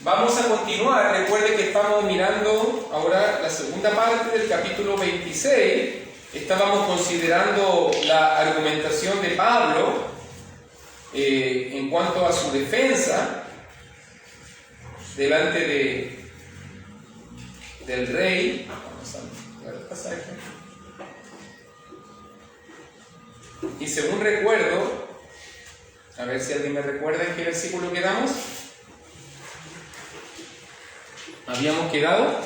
Vamos a continuar. Recuerde que estamos mirando ahora la segunda parte del capítulo 26. Estábamos considerando la argumentación de Pablo en cuanto a su defensa delante del rey. Vamos a ver el pasaje. Y según recuerdo, a ver si alguien me recuerda en qué versículo quedamos. Habíamos quedado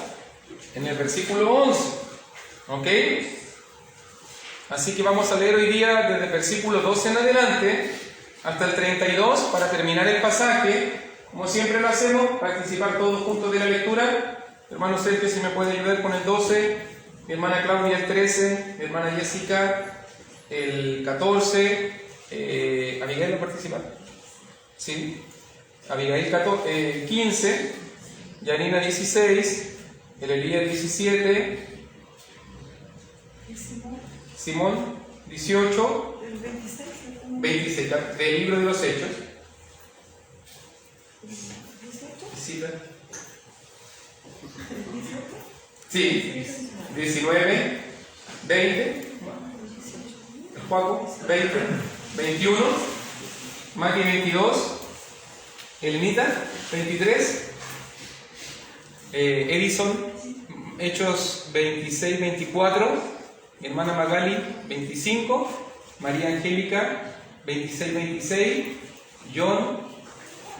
en el versículo 11. ¿Ok? Así que vamos a leer hoy día desde el versículo 12 en adelante hasta el 32 para terminar el pasaje. Como siempre lo hacemos, participar todos juntos de la lectura. Mi hermano Sergio, si me puede ayudar con el 12, mi hermana Claudia el 13, mi hermana Jessica el 14, Abigail va a participar. ¿Sí? Abigail 15, Yanina 16, el Elías 17, Simón 18, 26, del libro de los Hechos. Sí, 19, 20, Juaco 20, 21, Maki 22, Elenita 23, Edison, Hechos 26, 24, mi hermana Magali 25, María Angélica 26, 26, John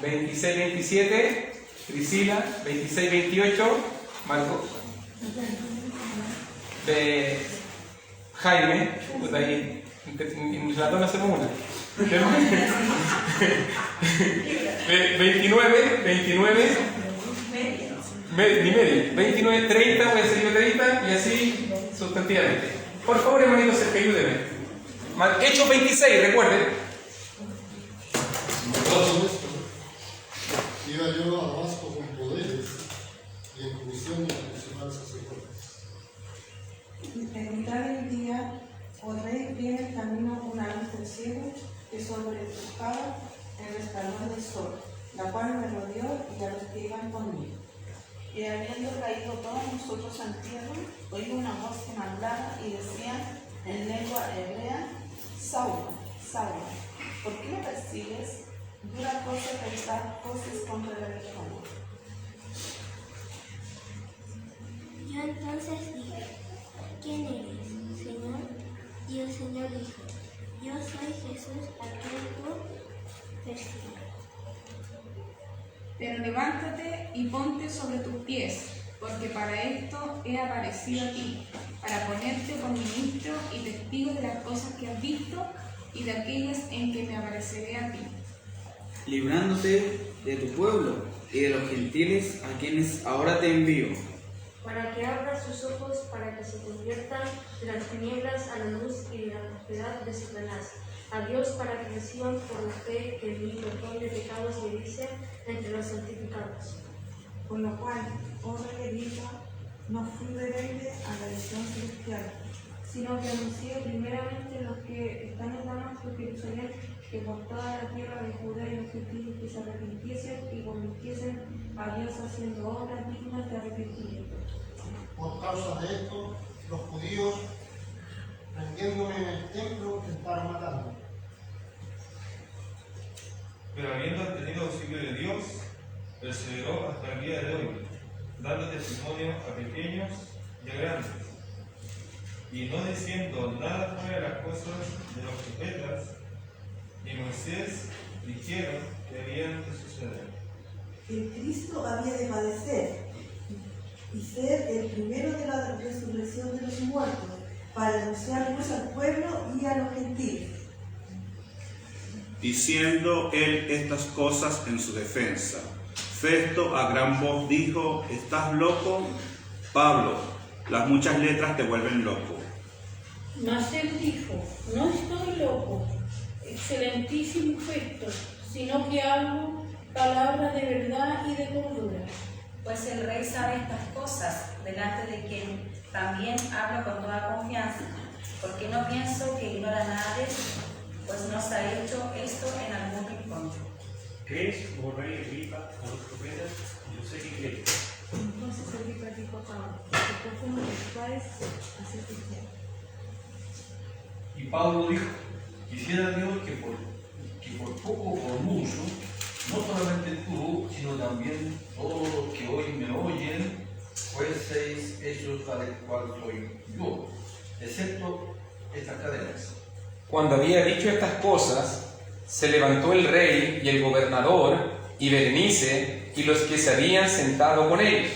26, 27, Priscila 26, 28, Marco Jaime, pues ahí en la tona hacemos una. 29, ni media, 29, 30, voy a hacer yo 30 y así sustantivamente. Por favor, hermanitos, ayúdenme. Hechos 26, recuerden. Iba yo a Damasco con poderes y en comisión y en personal sacerdotes. En mitad del día, oh rey, viene en camino una luz del cielo que sobrepuntaba el resplandor del sol, la cual me rodeó y a los que iban conmigo. Y habiendo caído todos nosotros en tierra, oí una voz que me hablaba y decía en lengua hebrea: Saulo, Saulo, ¿por qué me persigues? Dura cosa pensar cosas contra la religión. Yo entonces dije: ¿Quién eres, Señor? Y el Señor dijo: Yo soy Jesús, a quien tú persigues. Pero levántate y ponte sobre tus pies, porque para esto he aparecido a ti, para ponerte por ministro y testigo de las cosas que has visto y de aquellas en que me apareceré a ti. Librándote de tu pueblo y de los gentiles a quienes ahora te envío. Para que abra sus ojos, para que se conviertan de las tinieblas a la luz y de la prosperidad de Satanás. A Dios, para que reciban por la fe que mi perdón de pecados y dice entre los santificados. Con lo cual, oh rey Elipa, no fui rebelde a la visión celestial, Sino que anuncié primeramente los que están en Damasco y Jerusalén, que por toda la tierra de Judá y los gentiles que se arrepintiesen y convirtiesen a Dios haciendo obras dignas de arrepentimiento. Por causa de esto, los judíos, prendiéndome en el templo, intentaron matarme. Pero habiendo tenido auxilio de Dios, perseveró hasta el día de hoy, dando testimonio a pequeños y a grandes, y no diciendo nada fuera de las cosas de los profetas y Moisés dijeron que habían de suceder. el Cristo había de padecer y ser el primero de la resurrección de los muertos, para anunciar luz al pueblo y a los gentiles. Diciendo él estas cosas en su defensa, Festo a gran voz dijo: ¿Estás loco, Pablo? Las muchas letras te vuelven loco. Mas él dijo: No estoy loco, excelentísimo Festo, sino que hablo palabras de verdad y de cordura. Pues el rey sabe estas cosas, delante de quien también hablo con toda confianza, porque no pienso que ignora nada de esto, pues nos ha hecho esto en algún rincón. ¿Crees, oh rey Agripa, a los profetas dificultades a ser cristiano. Y Pablo dijo, quisiera Dios que por poco o por mucho, no solamente tú, sino también todos los que hoy me oyen, fueseis hechos tal cual soy yo, excepto estas cadenas. Cuando había dicho estas cosas, se levantó el rey y el gobernador y Berenice y los que se habían sentado con ellos.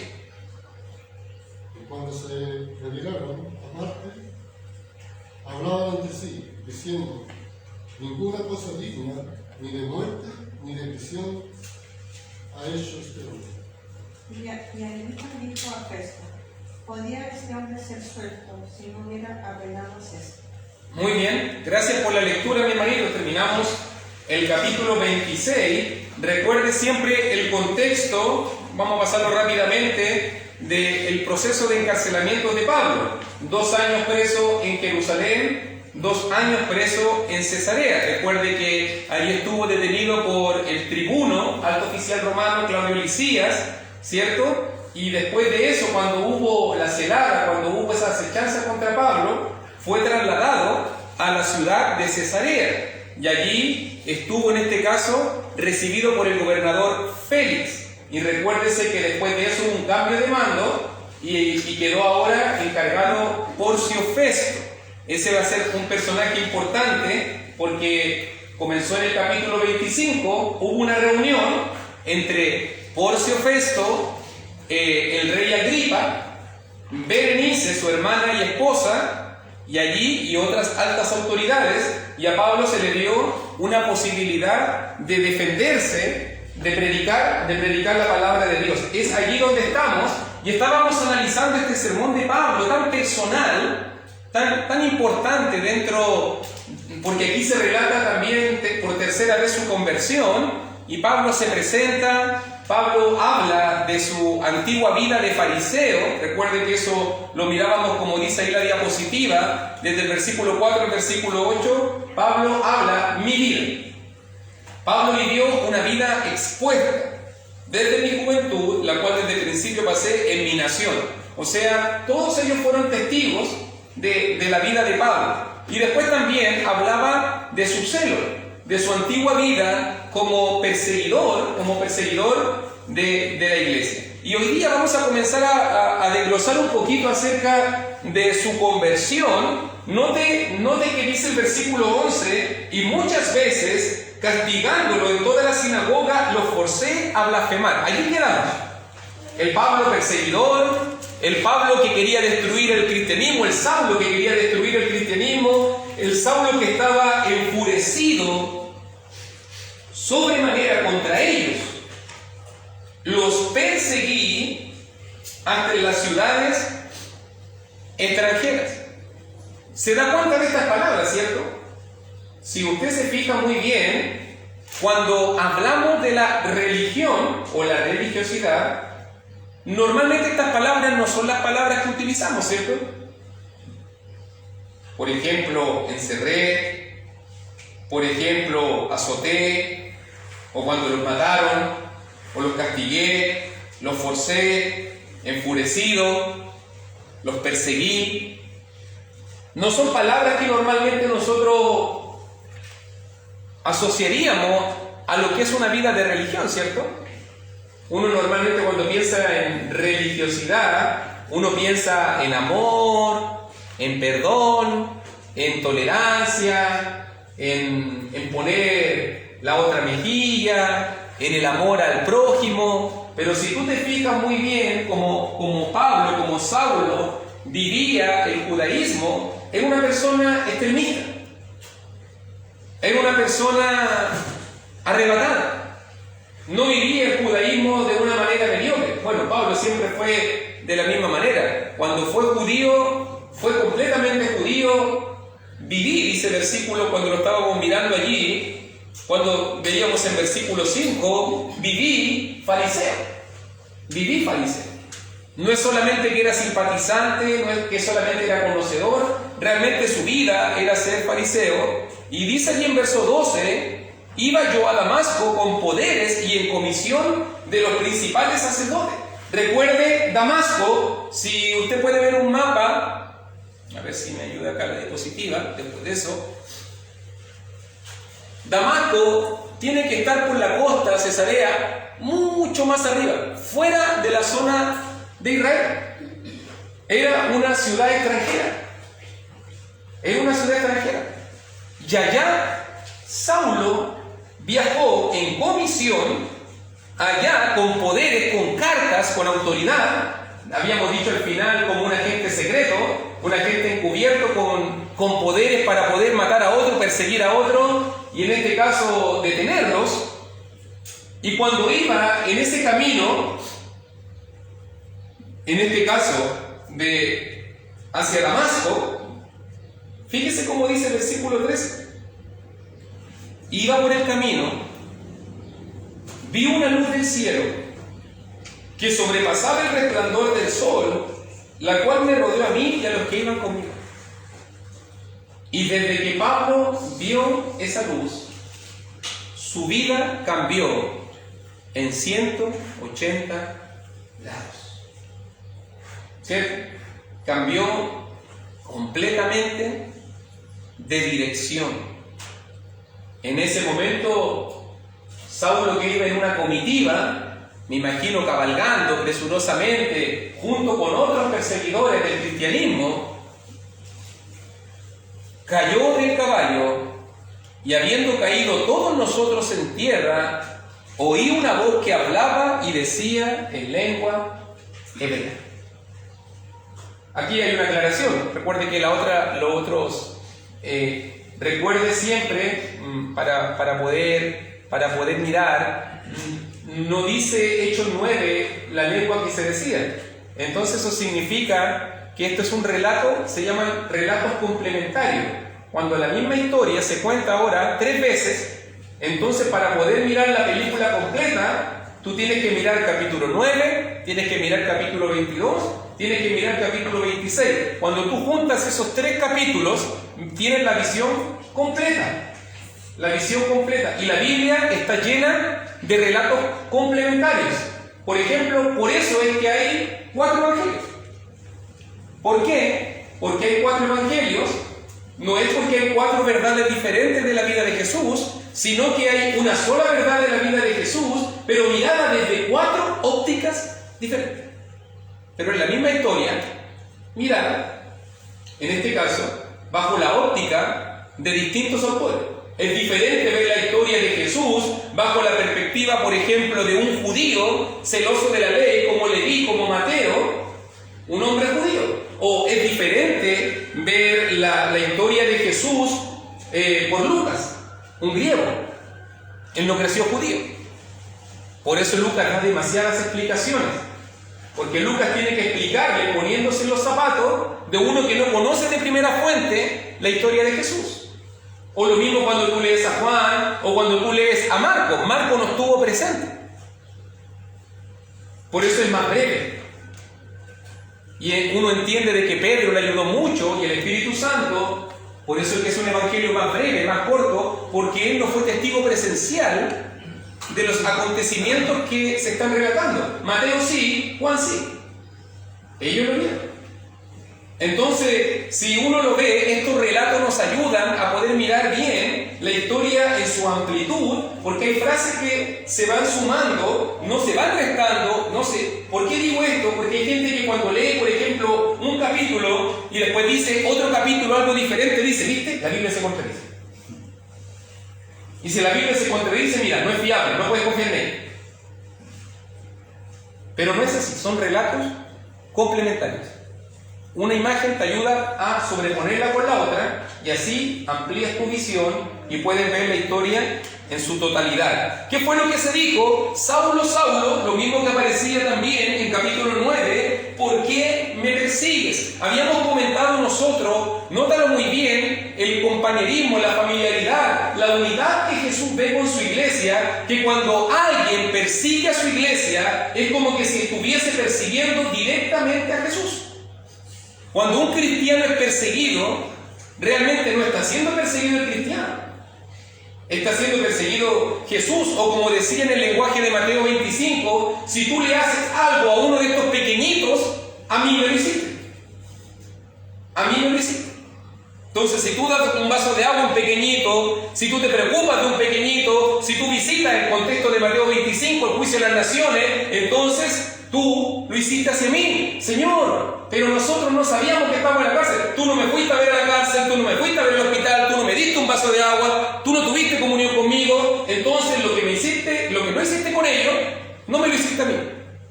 Y cuando se retiraron aparte, hablaban entre sí, diciendo, ninguna cosa digna, ni de muerte, ni de prisión, ha hecho este hombre. Y Agripa dijo a Festo, ¿podía este hombre ser suelto si no hubiera apelado a César? Muy bien, gracias por la lectura, mi hermanito. Terminamos el capítulo 26. Recuerde siempre el contexto, vamos a pasarlo rápidamente, del proceso de encarcelamiento de Pablo. 2 años preso en Jerusalén, 2 años preso en Cesarea. Recuerde que ahí estuvo detenido por el tribuno, alto oficial romano Claudio Lisias, ¿cierto? Y después de eso, cuando hubo la celada, cuando hubo esa acechanza contra Pablo, fue trasladado a la ciudad de Cesarea. Y allí estuvo, en este caso, recibido por el gobernador Félix. Y recuérdese que después de eso hubo un cambio de mando y quedó ahora encargado Porcio Festo. Ese va a ser un personaje importante porque comenzó en el capítulo 25, hubo una reunión entre Porcio Festo, el rey Agripa, Berenice, su hermana y esposa, y allí y otras altas autoridades, y a Pablo se le dio una posibilidad de defenderse, de predicar la palabra de Dios. Es allí donde estamos, y estábamos analizando este sermón de Pablo, tan personal, tan importante dentro, porque aquí se relata también por tercera vez su conversión, y Pablo se presenta. Pablo habla de su antigua vida de fariseo. Recuerden que eso lo mirábamos, como dice ahí la diapositiva, desde el versículo 4 al versículo 8. Pablo habla mi vida. Pablo vivió una vida expuesta desde mi juventud, la cual desde el principio pasé en mi nación. O sea, todos ellos fueron testigos de la vida de Pablo. Y después también hablaba de su celo, de su antigua vida como perseguidor de la iglesia. Y hoy día vamos a comenzar a desglosar un poquito acerca de su conversión. Note que dice el versículo 11, y muchas veces, castigándolo en toda la sinagoga, lo forcé a blasfemar. Allí quedamos. El Pablo perseguidor, el Pablo que quería destruir el cristianismo, el Saulo que quería destruir el cristianismo, el Saulo que estaba enfurecido sobremanera contra ellos. Los perseguí ante las ciudades extranjeras. ¿Se da cuenta de estas palabras, cierto? Si usted se fija muy bien, cuando hablamos de la religión o la religiosidad, normalmente estas palabras no son las palabras que utilizamos, ¿cierto? Por ejemplo, encerré, por ejemplo, azoté, o cuando los mataron, o los castigué, los forcé, enfurecido, los perseguí. No son palabras que normalmente nosotros asociaríamos a lo que es una vida de religión, ¿cierto? Uno normalmente cuando piensa en religiosidad, uno piensa en amor, en perdón, en tolerancia, en poner la otra mejilla, en el amor al prójimo. Pero si tú te fijas muy bien, como Pablo, como Saulo vivía el judaísmo, era una persona extremista, era una persona arrebatada, no vivía el judaísmo de una manera mediocre. Bueno, Pablo siempre fue de la misma manera. Cuando fue judío, fue completamente judío. Viví, dice el versículo, cuando lo estábamos mirando allí, cuando veíamos en versículo 5, viví fariseo. Viví fariseo. No es solamente que era simpatizante, no es que solamente era conocedor, realmente su vida era ser fariseo. Y dice allí en verso 12, iba yo a Damasco con poderes y en comisión de los principales sacerdotes. Recuerde Damasco, si usted puede ver un mapa, a ver si me ayuda acá la diapositiva, después de eso. Damasco tiene que estar por la costa, Cesarea, mucho más arriba, fuera de la zona de Israel. Era una ciudad extranjera. Era una ciudad extranjera. Y allá Saulo viajó en comisión, allá con poderes, con cartas, con autoridad. Habíamos dicho al final como un agente secreto, un agente encubierto con poderes para poder matar a otro, perseguir a otro y en este caso detenerlos. Y cuando iba en ese camino, en este caso hacia Damasco, fíjese cómo dice el versículo 13. Iba por el camino, vi una luz del cielo que sobrepasaba el resplandor del sol, la cual me rodeó a mí y a los que iban conmigo. Y desde que Pablo vio esa luz, su vida cambió en 180 grados. ¿Cierto? Cambió completamente de dirección. En ese momento, Saulo, que iba en una comitiva, me imagino cabalgando presurosamente junto con otros perseguidores del cristianismo, cayó del caballo y habiendo caído todos nosotros en tierra, oí una voz que hablaba y decía en lengua hebrea. Aquí hay una aclaración. Recuerde que recuerde siempre para poder mirar. No dice Hechos 9 la lengua que se decía. Entonces eso significa que esto es un relato, se llaman relatos complementarios. Cuando la misma historia se cuenta ahora 3 veces, entonces para poder mirar la película completa, tú tienes que mirar capítulo 9, tienes que mirar capítulo 22, tienes que mirar capítulo 26. Cuando tú juntas esos 3 capítulos, tienes la visión completa. La visión completa. Y la Biblia está llena de relatos complementarios. Por ejemplo, por eso es que hay 4 evangelios. ¿Por qué? Porque hay 4 evangelios. No es porque hay 4 verdades diferentes de la vida de Jesús, sino que hay una sola verdad de la vida de Jesús, pero mirada desde 4 ópticas diferentes. Pero en la misma historia, mirada, en este caso, bajo la óptica de distintos autores. Es diferente ver la historia de Jesús bajo la perspectiva, por ejemplo, de un judío celoso de la ley, como Leví, como Mateo, un hombre judío. O es diferente ver la historia de Jesús por Lucas, un griego. Él no creció judío. Por eso Lucas da demasiadas explicaciones. Porque Lucas tiene que explicarle, poniéndose en los zapatos de uno que no conoce de primera fuente la historia de Jesús. O lo mismo cuando tú lees a Juan o cuando tú lees a Marco. Marco no estuvo presente. Por eso es más breve. Y uno entiende de que Pedro le ayudó mucho y el Espíritu Santo, por eso es que es un evangelio más breve, más corto, porque él no fue testigo presencial de los acontecimientos que se están relatando. Mateo sí, Juan sí. Ellos lo vieron. Entonces, si uno lo ve, estos relatos nos ayudan a poder mirar bien la historia en su amplitud, porque hay frases que se van sumando, no se van restando, no sé. ¿Por qué digo esto? Porque hay gente que cuando lee, por ejemplo, un capítulo y después dice otro capítulo, algo diferente, dice, ¿viste? La Biblia se contradice. Y si la Biblia se contradice, mira, no es fiable, no puedes confiar en ella. Pero no es así, son relatos complementarios. Una imagen te ayuda a sobreponerla con la otra y así amplías tu visión y puedes ver la historia en su totalidad. ¿Qué fue lo que se dijo? Saulo, Saulo, lo mismo que aparecía también en capítulo 9, ¿por qué me persigues? Habíamos comentado nosotros, nótalo muy bien, el compañerismo, la familiaridad, la unidad que Jesús ve con su iglesia, que cuando alguien persigue a su iglesia, es como que si estuviese persiguiendo directamente a Jesús. Cuando un cristiano es perseguido, realmente no está siendo perseguido el cristiano. está siendo perseguido Jesús, o como decía en el lenguaje de Mateo 25, si tú le haces algo a uno de estos pequeñitos, a mí me lo hiciste. A mí me lo hiciste. Entonces, si tú das un vaso de agua a un pequeñito, si tú te preocupas de un pequeñito, si tú visitas el contexto de Mateo 25, el juicio de las naciones, entonces tú lo hiciste hacia mí, Señor. Pero nosotros no sabíamos que estábamos en la cárcel. Tú no me fuiste a ver a la cárcel, tú no me fuiste a ver al hospital, tú no me diste un vaso de agua, tú no tuviste comunión conmigo. Entonces, lo que me hiciste, lo que no hiciste con ellos, no me lo hiciste a mí.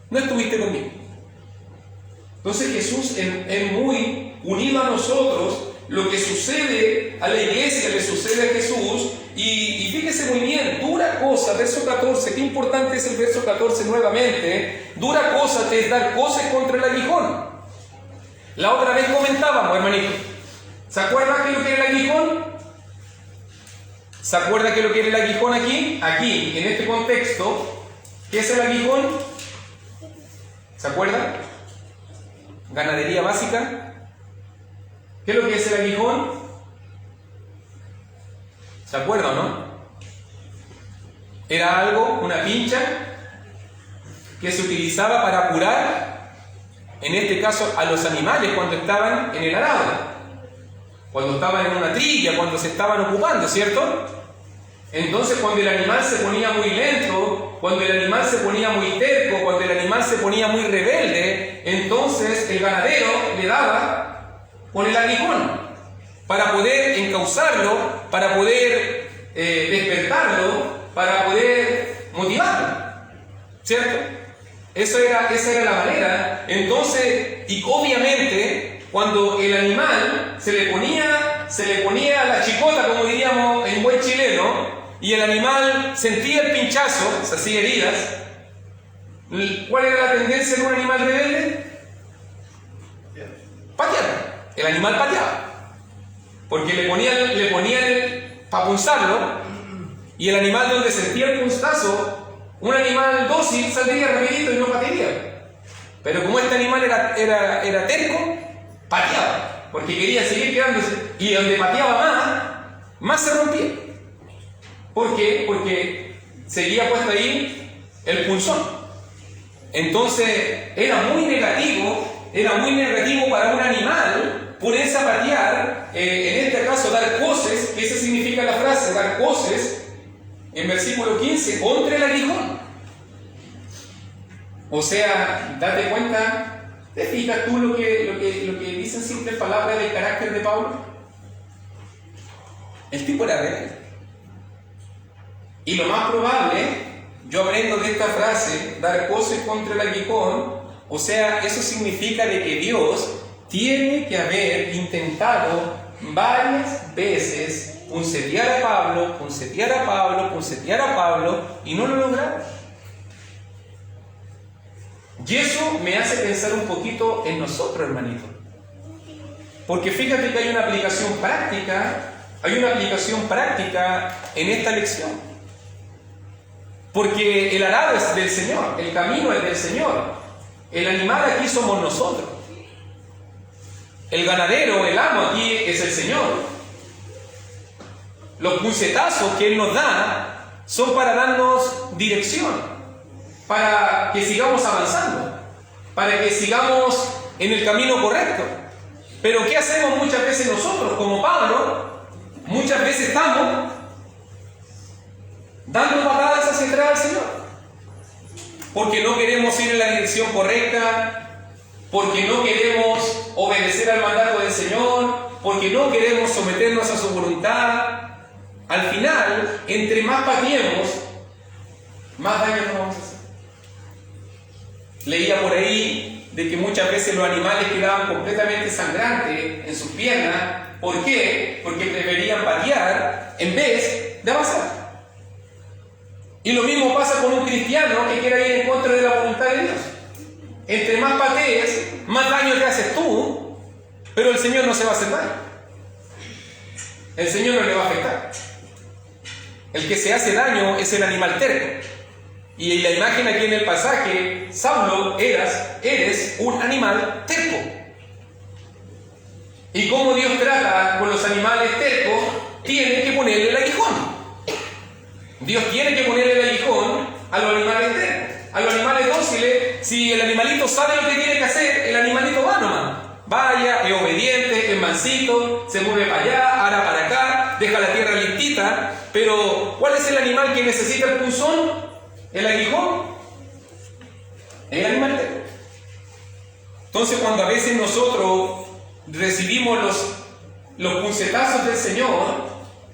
No estuviste conmigo. Entonces, Jesús es muy unido a nosotros. Lo que sucede a la iglesia le sucede a Jesús. Y fíjese muy bien, dura cosa, verso 14, qué importante es el verso 14 nuevamente. Dura cosa te es dar coces contra el aguijón. La otra vez comentábamos, hermanito, ¿se acuerda qué es lo que era el aguijón? ¿Se acuerda qué es lo que era el aguijón aquí? Aquí, en este contexto, ¿qué es el aguijón? ¿Se acuerda? Ganadería básica. ¿Qué es lo que es el aguijón? ¿Se acuerda o no? Era algo, una pincha, que se utilizaba para curar, en este caso, a los animales cuando estaban en el arado, cuando estaban en una trilla, cuando se estaban ocupando, ¿cierto? Entonces, cuando el animal se ponía muy lento, cuando el animal se ponía muy terco, cuando el animal se ponía muy rebelde, entonces el ganadero le daba con el aguijón para poder encauzarlo, para poder despertarlo, para poder motivarlo, ¿cierto? Esa era la manera. Entonces, y obviamente, cuando el animal se le ponía la chicota, como diríamos en buen chileno, y el animal sentía el pinchazo, se hacía heridas, ¿cuál era la tendencia de un animal rebelde? Patear. El animal pateaba, porque le ponían para punzarlo, y el animal donde sentía el punzazo, un animal dócil saldría rapidito y no patearía. Pero como este animal era terco, pateaba, porque quería seguir quedándose, y donde pateaba más se rompía. ¿Por qué? Porque seguía puesto ahí el punzón. Entonces era muy negativo para un animal ponerse a patear, en este caso dar coces, que esa significa la frase, dar coces, en versículo 15, contra el aguijón. O sea, date cuenta, ¿te fijas tú lo que dicen simples palabras del carácter de Pablo? El tipo era rebelde. Y lo más probable, yo aprendo de esta frase, dar coces contra el aguijón, o sea, eso significa de que Dios tiene que haber intentado varias veces puncetear a Pablo, y no lo lograron. Y eso me hace pensar un poquito en nosotros, hermanito. Porque fíjate que hay una aplicación práctica en esta lección. Porque el arado es del Señor, el camino es del Señor. El animal aquí somos nosotros. El ganadero, el amo aquí es el Señor. Los puñetazos que Él nos da son para darnos dirección, para que sigamos avanzando, para que sigamos en el camino correcto. Pero ¿qué hacemos muchas veces nosotros? Como Pablo, muchas veces estamos dando patadas hacia atrás al Señor, porque no queremos ir en la dirección correcta, porque no queremos obedecer al mandato del Señor, porque no queremos someternos a su voluntad. Al final, entre más pateemos, más daño nos vamos a hacer. Leía por ahí de que muchas veces los animales quedaban completamente sangrantes en sus piernas. ¿Por qué? Porque preferían patear en vez de avanzar. Y lo mismo pasa con un cristiano que quiera ir en contra de la voluntad de Dios. Entre más patees, más daño te haces tú, pero el Señor no se va a hacer daño. El Señor no le va a afectar. El que se hace daño es el animal terco. Y la imagen aquí en el pasaje, Saulo, eres un animal terco. Y como Dios trata con los animales tercos, tiene que ponerle el aguijón. Dios tiene que ponerle el aguijón a los animales tercos. A los animales dóciles, si el animalito sabe lo que tiene que hacer, el animalito va nomás. Vaya, es obediente, es mansito, se mueve para allá, ara para acá, deja la tierra listita. Pero, ¿cuál es el animal que necesita el punzón? ¿El aguijón? El animal terco. Entonces, cuando a veces nosotros recibimos los puncetazos del Señor,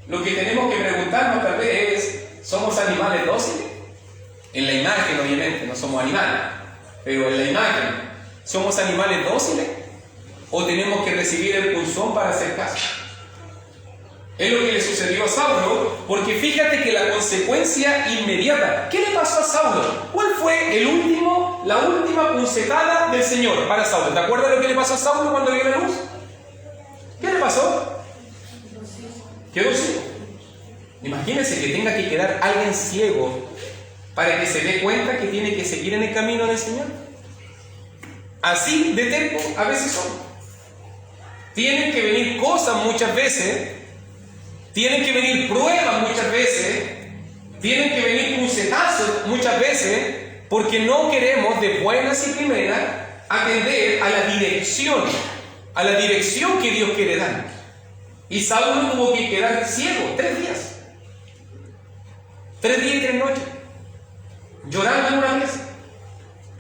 lo que tenemos que preguntarnos tal vez es, ¿somos animales dóciles? En la imagen, obviamente, no somos animales, pero en la imagen, ¿somos animales dóciles? ¿O tenemos que recibir el punzón para hacer caso? Es lo que le sucedió a Saulo, porque fíjate que la consecuencia inmediata. ¿Qué le pasó a Saulo? ¿Cuál fue la última puncetada del Señor para Saulo? ¿Te acuerdas lo que le pasó a Saulo cuando vio la luz? ¿Qué le pasó? Quedó ciego. Imagínense que tenga que quedar alguien ciego para que se dé cuenta que tiene que seguir en el camino del Señor. Así de terco a veces son. Tienen que venir cosas muchas veces, tienen que venir pruebas muchas veces, tienen que venir puncetazos muchas veces, porque no queremos de buenas y primeras atender a la dirección que Dios quiere dar. Y Saulo tuvo que quedar ciego 3 días. 3 días y 3 noches. Llorando en una pieza.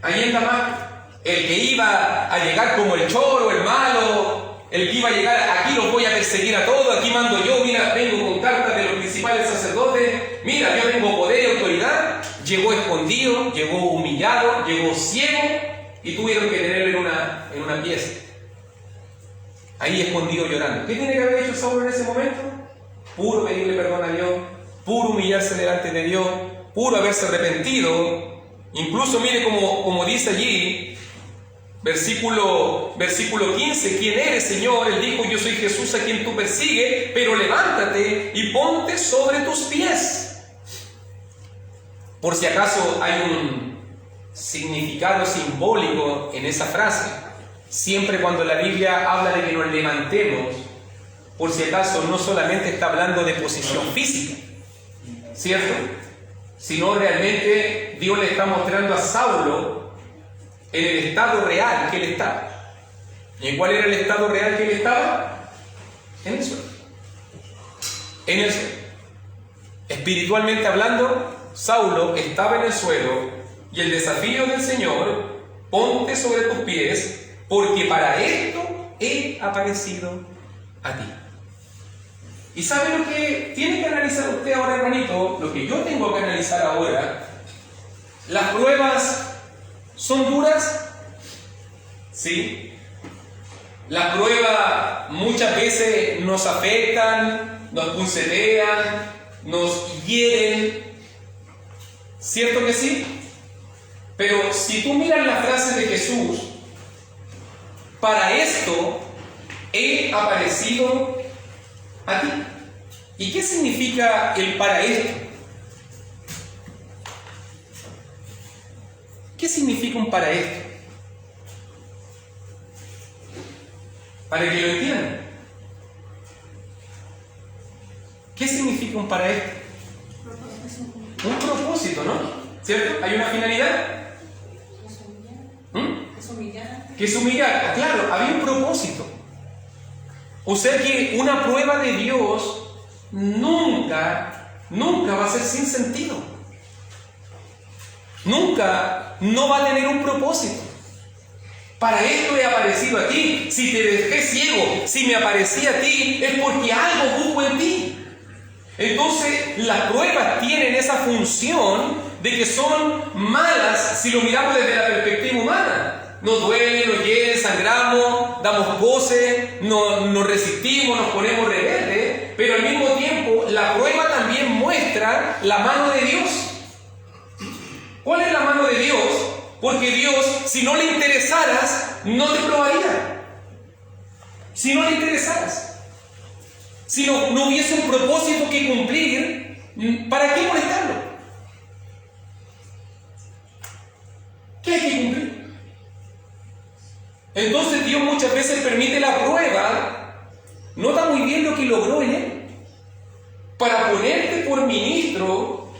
Ahí en Damasco. El que iba a llegar como el choro, el malo, el que iba a llegar, aquí los voy a perseguir a todos, aquí mando yo, mira, vengo con cartas de los principales sacerdotes, mira, yo tengo poder y autoridad. Llegó escondido, llegó humillado, llegó ciego y tuvieron que tenerlo en una pieza. Ahí escondido llorando. ¿Qué tiene que haber hecho Saulo en ese momento? Puro pedirle perdón a Dios, puro humillarse delante de Dios, puro haberse arrepentido. Incluso mire como dice allí, versículo 15, ¿quién eres, Señor? Él dijo, yo soy Jesús a quien tú persigues, pero levántate y ponte sobre tus pies. Por si acaso hay un significado simbólico en esa frase. Siempre cuando la Biblia habla de que nos levantemos, por si acaso no solamente está hablando de posición física, ¿cierto? Sino realmente Dios le está mostrando a Saulo en el estado real que él estaba. ¿Y en cuál era el estado real que él estaba? En el suelo. En el suelo. Espiritualmente hablando, Saulo estaba en el suelo y el desafío del Señor, ponte sobre tus pies, porque para esto he aparecido a ti. ¿Y sabe lo que tiene que analizar usted ahora, hermanito? Lo que yo tengo que analizar ahora. ¿Las pruebas son duras? Sí. Las pruebas muchas veces nos afectan, nos puncetean, nos hieren. ¿Cierto que sí? Pero si tú miras la frase de Jesús, para esto he aparecido a ti. ¿Y qué significa el para esto? ¿Qué significa un para esto? Para que lo entiendan. ¿Qué significa un para esto? Un propósito, ¿no? ¿Cierto? ¿Hay una finalidad? Que es humillar. Claro, había un propósito. O sea que una prueba de Dios nunca va a ser sin sentido. Nunca no va a tener un propósito. Para esto he aparecido a ti. Si te dejé ciego, si me aparecí a ti, es porque algo busco en ti. Entonces, las pruebas tienen esa función de que son malas si lo miramos desde la perspectiva humana. Nos duele, nos hiere, sangramos, damos goce, nos resistimos, nos ponemos rebeldes, pero al mismo tiempo la prueba también muestra la mano de Dios. ¿Cuál es la mano de Dios? Porque Dios, si no le interesaras, no te probaría. Si no le interesaras. Si no hubiese un propósito que cumplir, ¿para qué molestarlo? ¿Qué hay que cumplir? Entonces Dios muchas veces permite la prueba, nota muy bien lo que logró en él, para ponerte por ministro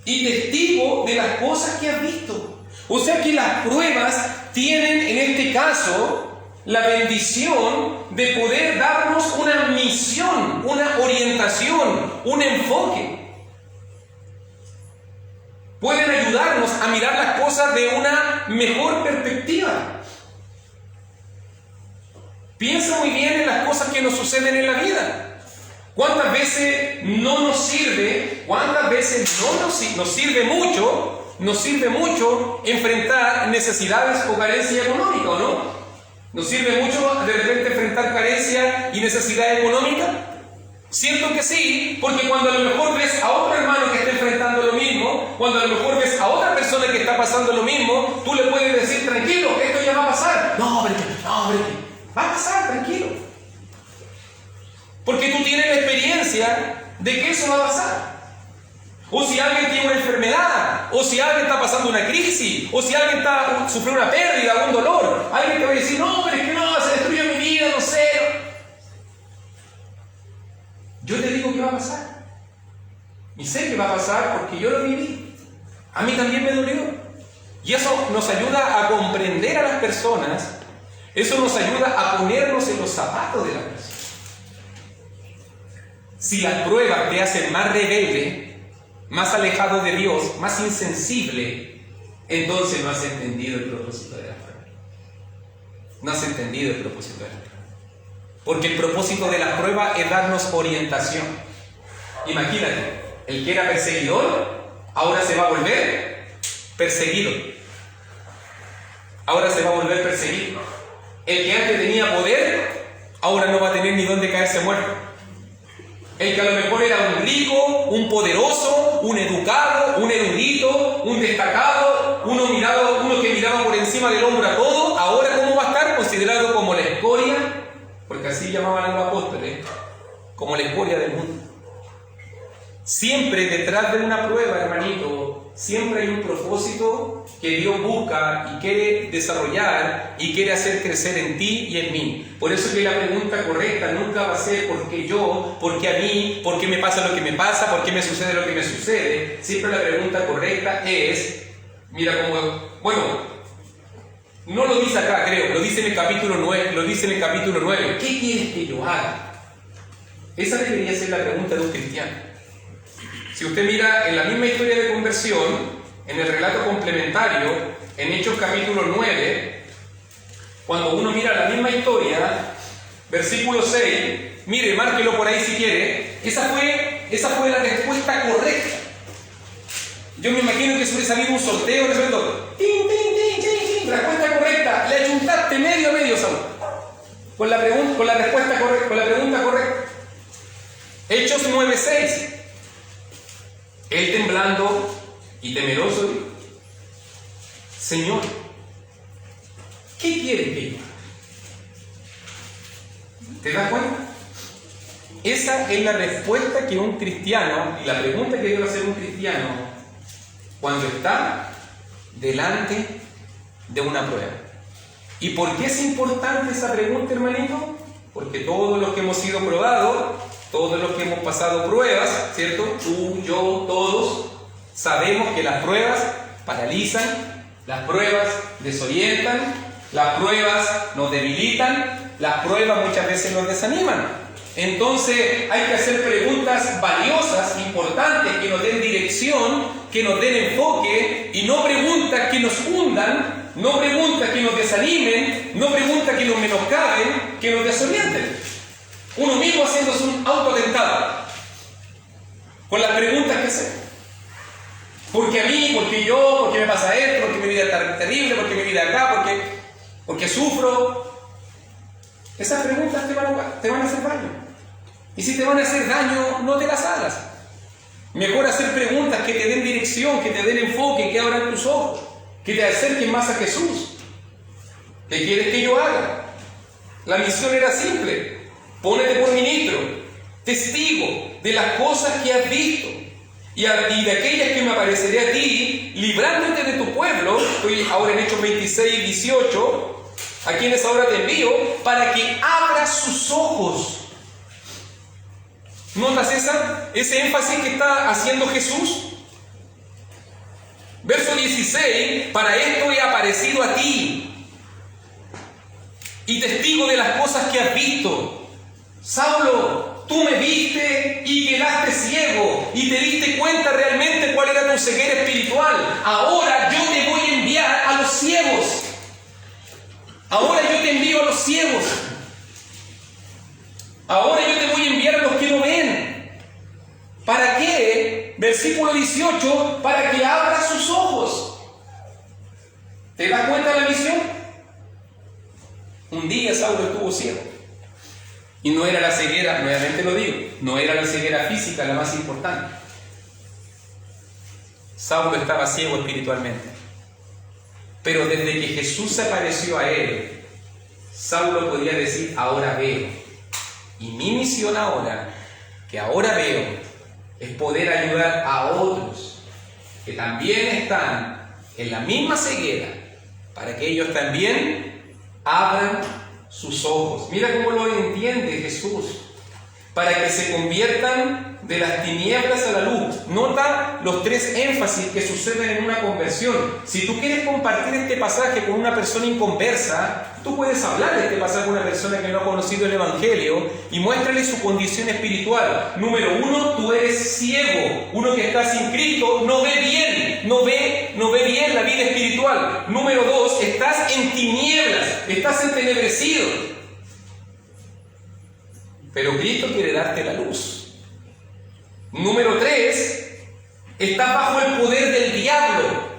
y testigo de las cosas que has visto. O sea que las pruebas tienen en este caso la bendición de poder darnos una misión, una orientación, un enfoque. Pueden ayudarnos a mirar las cosas de una mejor perspectiva. Piensa muy bien en las cosas que nos suceden en la vida. ¿Cuántas veces no nos sirve? ¿Cuántas veces nos sirve mucho enfrentar necesidades o carencia económica, o no? ¿Nos sirve mucho de repente enfrentar carencia y necesidad económica? Siento que sí, porque cuando a lo mejor ves a otro hermano que está enfrentando lo mismo, cuando a lo mejor ves a otra persona que está pasando lo mismo, tú le puedes decir, tranquilo, esto ya va a pasar. No, hombre, va a pasar, tranquilo. Porque tú tienes la experiencia de que eso va a pasar. O si alguien tiene una enfermedad, o si alguien está pasando una crisis, o si alguien sufre una pérdida, un dolor, alguien te va a decir, no, pero es que no, se destruyó mi vida, no sé. Yo te digo que va a pasar. Y sé que va a pasar porque yo lo viví. A mí también me dolió. Y eso nos ayuda a comprender a las personas. Eso nos ayuda a ponernos en los zapatos de las personas. Si las pruebas te hacen más rebelde, más alejado de Dios, más insensible, entonces no has entendido el propósito de la prueba. No has entendido el propósito de la prueba. Porque el propósito de la prueba es darnos orientación. Imagínate, el que era perseguidor, ahora se va a volver perseguido. Ahora se va a volver perseguido. El que antes tenía poder, ahora no va a tener ni dónde caerse muerto. El que a lo mejor era un rico, un poderoso, un educado, un erudito, un destacado, uno que miraba por encima del hombro a todo, ahora ¿cómo va a estar? Considerado como la escoria, porque así llamaban a los apóstoles, como la escoria del mundo. Siempre detrás de una prueba, hermanito, siempre hay un propósito que Dios busca y quiere desarrollar y quiere hacer crecer en ti y en mí. Por eso que la pregunta correcta nunca va a ser ¿por qué yo? ¿Por qué a mí? ¿Por qué me pasa lo que me pasa? ¿Por qué me sucede lo que me sucede? Siempre la pregunta correcta es, mira como, bueno, no lo dice acá, creo, lo dice en el capítulo 9, ¿qué quieres que yo haga? Esa debería ser la pregunta de un cristiano. Si usted mira en la misma historia de conversión, en el relato complementario, en Hechos capítulo 9, cuando uno mira la misma historia, versículo 6, mire, márquelo por ahí si quiere, esa fue la respuesta correcta. Yo me imagino que suele salir un sorteo, ¡tin, tin, tin, tin, tin! Respuesta correcta, le ayuntaste medio a medio, Saúl. Con la respuesta correcta, con la pregunta correcta. Hechos 9:6. Él temblando y temeroso dijo, Señor, ¿qué quieres que yo haga? ¿Te das cuenta? Esa es la respuesta que un cristiano, y la pregunta que debe hacer un cristiano cuando está delante de una prueba. ¿Y por qué es importante esa pregunta, hermanito? Porque todos los que hemos sido probados, todos los que hemos pasado pruebas, ¿cierto? Tú, yo, todos, sabemos que las pruebas paralizan, las pruebas desorientan, las pruebas nos debilitan, las pruebas muchas veces nos desaniman. Entonces hay que hacer preguntas valiosas, importantes, que nos den dirección, que nos den enfoque, y no preguntas que nos hundan, no preguntas que nos desanimen, no preguntas que nos menoscaben, que nos desorienten. Uno mismo haciéndose un autoatentado con las preguntas que hacemos. ¿Por qué a mí? ¿Por qué yo? ¿Por qué me pasa esto? ¿Por qué mi vida es terrible? ¿Por qué mi vida acá? ¿Por qué sufro? Esas preguntas te van a hacer daño. Y si te van a hacer daño, no te las hagas. Mejor hacer preguntas que te den dirección, que te den enfoque, que abran tus ojos, que te acerquen más a Jesús. ¿Qué quieres que yo haga? La misión era simple. Pónete por ministro, testigo de las cosas que has visto y de aquellas que me apareceré a ti, librándote de tu pueblo. Estoy ahora en Hechos 26, 18, a quienes ahora te envío, para que abras sus ojos. ¿Notas ese énfasis que está haciendo Jesús? Verso 16, para esto he aparecido a ti y testigo de las cosas que has visto. Saulo, tú me viste y quedaste ciego y te diste cuenta realmente cuál era tu ceguera espiritual. Ahora yo te voy a enviar a los ciegos. Ahora yo te envío a los ciegos. Ahora yo te voy a enviar a los que no ven. ¿Para qué? Versículo 18, para que abras sus ojos. ¿Te das cuenta de la misión? Un día Saulo estuvo ciego. Y no era la ceguera, nuevamente lo digo, no era la ceguera física la más importante. Saulo estaba ciego espiritualmente. Pero desde que Jesús se apareció a él, Saulo podía decir, ahora veo. Y mi misión ahora, que ahora veo, es poder ayudar a otros que también están en la misma ceguera, para que ellos también abran sus ojos. Mira cómo lo entiende Jesús. Para que se conviertan de las tinieblas a la luz. Nota los tres énfasis que suceden en una conversión. Si tú quieres compartir este pasaje con una persona inconversa, tú puedes hablar de este pasaje con una persona que no ha conocido el Evangelio y muéstrale su condición espiritual. Número uno, tú eres ciego. Uno que está sin Cristo no ve bien, no ve bien la vida espiritual. Número dos, estás en tinieblas, estás entenebrecido. Pero Cristo quiere darte la luz. Número 3, estás bajo el poder del diablo.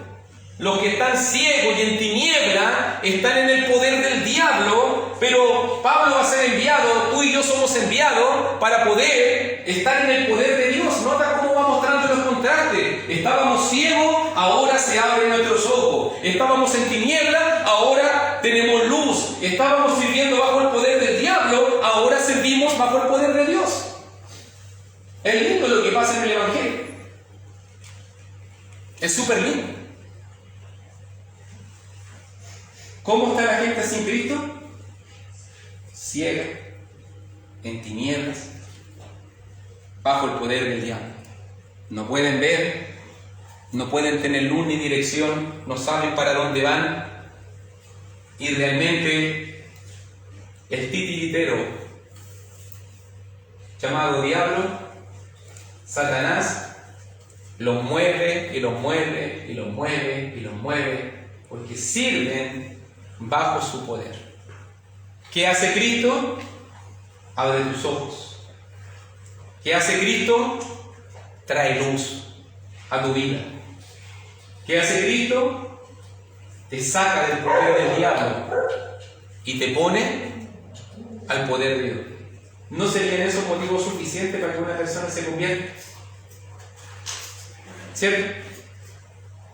Los que están ciegos y en tiniebla están en el poder del diablo, pero Pablo va a ser enviado, tú y yo somos enviados para poder estar en el poder de Dios. Nota cómo va mostrando los contrastes. Estábamos ciegos, ahora se abren nuestros ojos. Estábamos en tiniebla, ahora tenemos luz. Estábamos sirviendo bajo el poder del diablo, ahora servimos bajo el poder de Dios. Es lindo lo que pasa en el Evangelio. Es súper lindo. ¿Cómo está la gente sin Cristo? Ciega, en tinieblas, bajo el poder del diablo. No pueden ver, no pueden tener luz ni dirección, no saben para dónde van. Y realmente el titiritero llamado diablo, Satanás, los mueve y los mueve y los mueve y los mueve, porque sirven bajo su poder. ¿Qué hace Cristo? Abre tus ojos. ¿Qué hace Cristo? Trae luz a tu vida. ¿Qué hace Cristo? Te saca del poder del diablo y te pone al poder de Dios. ¿No serían esos motivos suficientes para que una persona se convierta? ¿Cierto?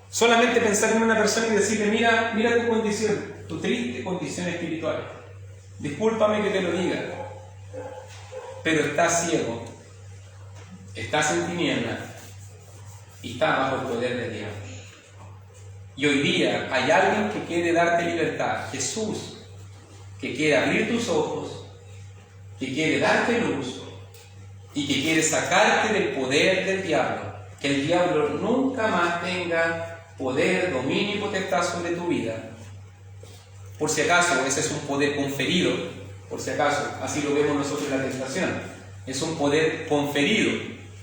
Solamente pensar en una persona y decirle, mira tu condición, tu triste condición espiritual. Discúlpame que te lo diga, pero estás ciego, estás en tinieblas y estás bajo el poder del diablo. Y hoy día hay alguien que quiere darte libertad, Jesús, que quiere abrir tus ojos, que quiere darte luz y que quiere sacarte del poder del diablo. Que el diablo nunca más tenga poder, dominio y potestad sobre tu vida. Por si acaso, ese es un poder conferido. Por si acaso, así lo vemos nosotros en la tentación. Es un poder conferido.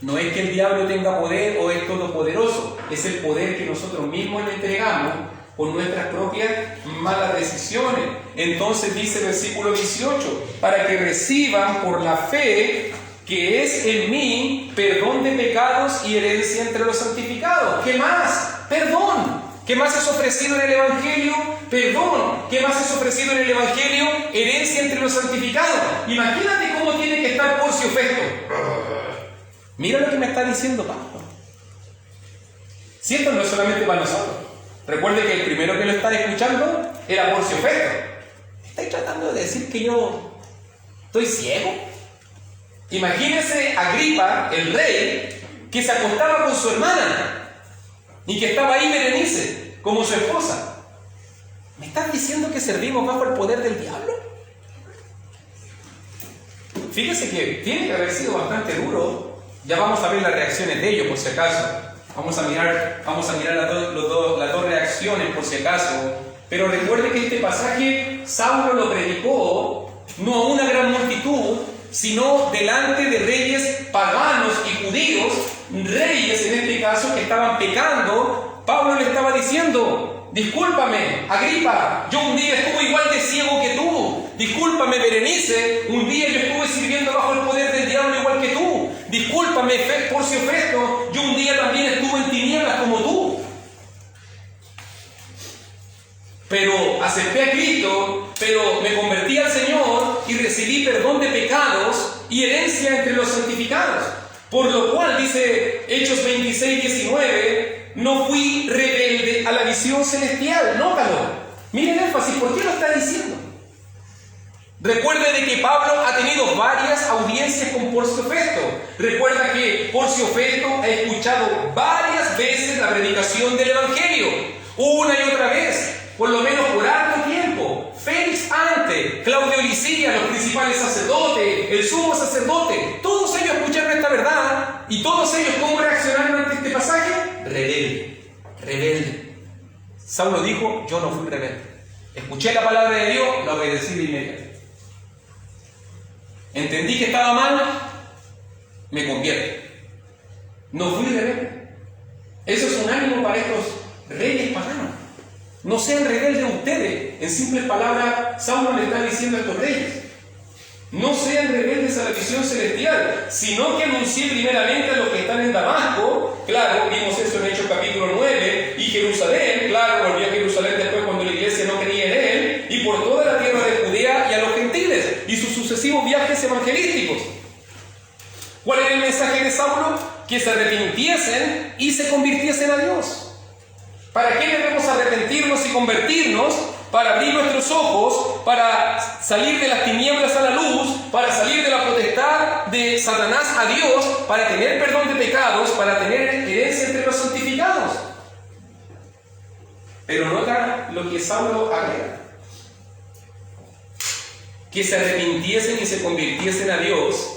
No es que el diablo tenga poder o es todopoderoso. Es el poder que nosotros mismos le entregamos por nuestras propias malas decisiones. Entonces dice el versículo 18, para que reciban por la fe que es en mí perdón de pecados y herencia entre los santificados. ¿Qué más? Perdón. ¿Qué más es ofrecido en el Evangelio? Perdón. ¿Qué más es ofrecido en el Evangelio? Herencia entre los santificados. Imagínate cómo tiene que estar Porcio Festo. Mira lo que me está diciendo Pablo. Si esto no es solamente para nosotros. Recuerde que el primero que lo está escuchando era Porcio Festo. ¿Estáis tratando de decir que yo estoy ciego? Imagínese Agripa, el rey, que se acostaba con su hermana y que estaba ahí Berenice, como su esposa. ¿Me estás diciendo que servimos bajo el poder del diablo? Fíjese que tiene que haber sido bastante duro. Ya vamos a ver las reacciones de ellos, por si acaso. Vamos a mirar las dos reacciones por si acaso. Pero recuerde que este pasaje Saulo lo predicó no a una gran multitud, sino delante de reyes paganos y judíos, reyes en este caso que estaban pecando. Pablo le estaba diciendo: discúlpame, Agripa, yo un día estuve igual de ciego que tú. Discúlpame, Berenice, un día yo estuve sirviendo bajo el poder del diablo igual que tú. Discúlpame, Porcio Festo, yo un día también estuve en tinieblas como tú. Pero acepté a Cristo, pero me convertí al Señor y recibí perdón de pecados y herencia entre los santificados. Por lo cual, dice Hechos 26:19, no fui rebelde a la visión celestial. Nótalo. Miren el énfasis, ¿por qué lo está diciendo? Recuerde de que Pablo ha tenido varias audiencias con Porcio Festo. Recuerda que Porcio Festo ha escuchado varias veces la predicación del Evangelio, una y otra vez, por lo menos por harto tiempo. Félix antes, Claudio Licidia, los principales sacerdotes, el sumo sacerdote, todos ellos escucharon esta verdad. Y todos ellos, ¿cómo reaccionaron ante este pasaje? Rebelde. Saulo dijo: yo no fui rebelde. Escuché la palabra de Dios, la obedecí de inmediato. Entendí que estaba mal, me convierto. No fui rebelde. Eso es un ánimo para estos reyes paganos. No sean rebeldes ustedes. En simples palabras, Saulo le está diciendo a estos reyes: no sean rebeldes a la visión celestial, sino que anuncié primeramente a los que están en Damasco. Claro, vimos eso en Hechos capítulo 9. Y Jerusalén, claro, volvió a Jerusalén después cuando la iglesia no creía en él. Y por toda la tierra de Judea y a los gentiles. Y sus sucesivos viajes evangelísticos. ¿Cuál era el mensaje de Saulo? Que se arrepintiesen y se convirtiesen a Dios. ¿Para qué debemos arrepentirnos y convertirnos? Para abrir nuestros ojos, para salir de las tinieblas a la luz, para salir de la potestad de Satanás a Dios, para tener perdón de pecados, para tener herencia entre los santificados. Pero nota lo que Saulo agrega: que se arrepintiesen y se convirtiesen a Dios,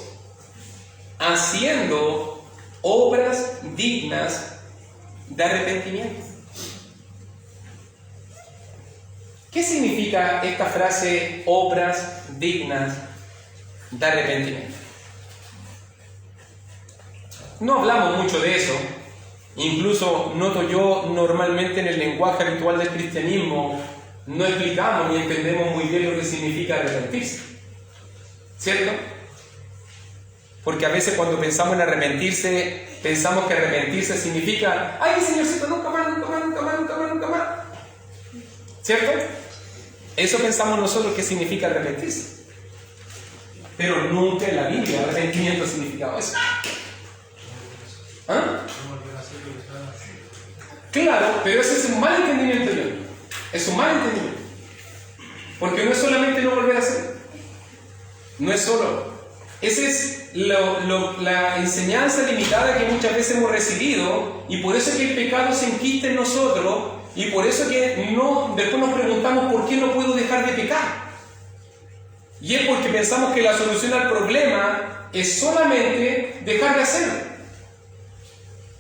haciendo obras dignas de arrepentimiento. ¿Qué significa esta frase, obras dignas de arrepentimiento? No hablamos mucho de eso. Incluso noto yo normalmente en el lenguaje habitual del cristianismo no explicamos ni entendemos muy bien lo que significa arrepentirse. ¿Cierto? Porque a veces cuando pensamos en arrepentirse, pensamos que arrepentirse significa: ¡ay, Señorcito, nunca más! ¿Cierto? Eso pensamos nosotros que significa arrepentirse. Pero nunca en la Biblia arrepentimiento ha significado eso. ¿Ah? Claro, pero ese es un mal entendimiento, yo. Es un mal entendimiento. Porque no es solamente no volver a hacer. No es solo. Esa es la enseñanza limitada que muchas veces hemos recibido, y por eso es que el pecado se enquista en nosotros, y por eso es que después nos preguntamos por qué no puedo dejar de pecar. Y es porque pensamos que la solución al problema es solamente dejar de hacerlo.